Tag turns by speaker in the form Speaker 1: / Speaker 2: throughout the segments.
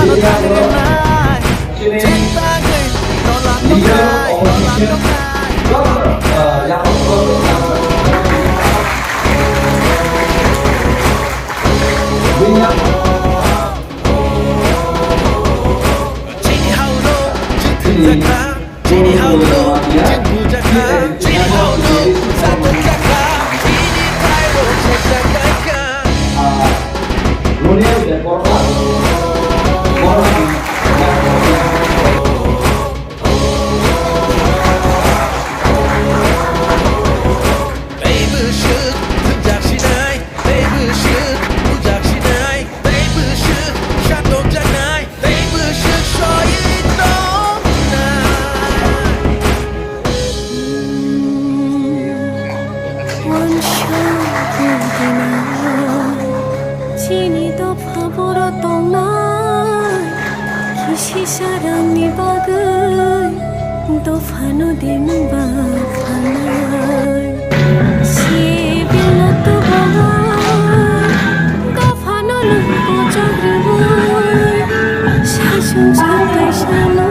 Speaker 1: Ano tangan nai Cinta gue Tolak nai Tolak Cini haulo Jaka Cini haulo Jaka Cini haulo Satu jaka Cini Thailand Jaka
Speaker 2: Sarangni bagai dofano din bakanai sibila tu bagai dofano lupa jagribai sajung sampai sana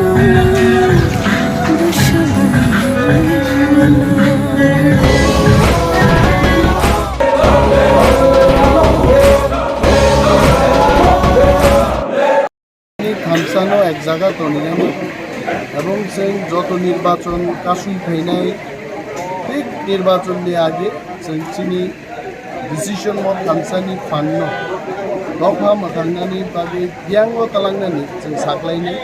Speaker 3: থামসানো এক জায়গা তো নিলাম এবং সেই যত নির্বাচন কাশুই ফাইনাই ঠিক নির্বাচন দিয়ে আগে চিনি ডিসিশন মত থামসানি ফান্ন দফা মাথাंनानै बागै बियांग तालांनानै जों साख्लायनाय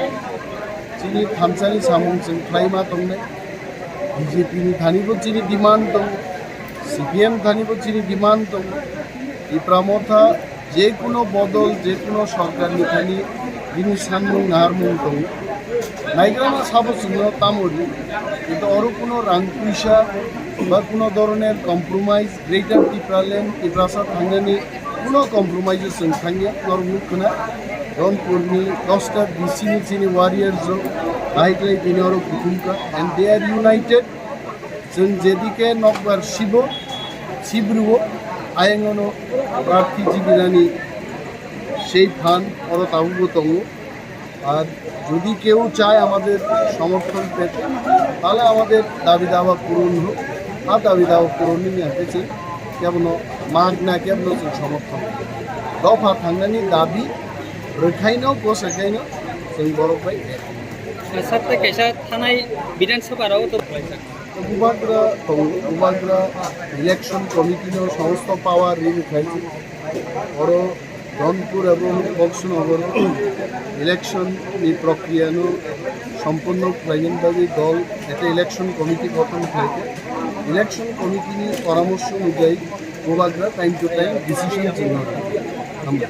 Speaker 3: चिनि थामसानि सामुं जों फ्रायमा दंनाय बिजेपिनि थानिबो चिनि डिमान्ड दं सिपिएम थानिबो चिनि डिमान्ड दं इप्रामथा जे कोनो बदल जे कोनो सरकारनि थानि बिनि सानमुं नारमुं दं नायग्रामा साबो जोङो तामोरि কিন্তু আরো কোনো রাং পয়সা বা কোনো ধরনের কম্প্রোমাইজ গ্রেটার টিপ্রালেন্ড ইব্রাসা थांनानै কোনো কম্প্রোমাইজ जों थांगिया नरमुखना धनपुरनि 10টা ডিসিनि চিনি ওয়ারিয়ার্স বাইকলাই বিনি আরো কুকুমকা এন্ড দে আর ইউনাইটেড जों যেদিকে নকবার শিবরুও আয়েঙ্গনো প্রার্থী জীবিনানি সেই ফান আরো তাবুবো দङ আর যদি কেউ চায় আমাদের সমর্থন পেতে তাহলে আমাদের দাবি দাওয়া পূরণ হোক আর দাবি দাওয়া পূরণ নিয়ে আসছে কেমন মাগ না কেমন সমর্থন দফা थांनानै दाबि रोखायनो गसायखायनो जों बर'फाय
Speaker 4: सातटा कैसा थानाय विधानसभाराव तो
Speaker 3: गुबाग्रा इलेक्शन कमिटिनो समस्त पावर रिन खाइছে और धनपुर এবং বক্সনগর ইলেকশননি প্রক্রিয়ানো সম্পূর্ণ প্রাইভেটভাবে দল একটা ইলেকশন কমিটি গঠন করেছে ইলেকশন কমিটিনি পরামর্শ অনুযায়ী গোবাগ্রা টাইম টু টাইম ডিসিশন চিহ্ন আমরা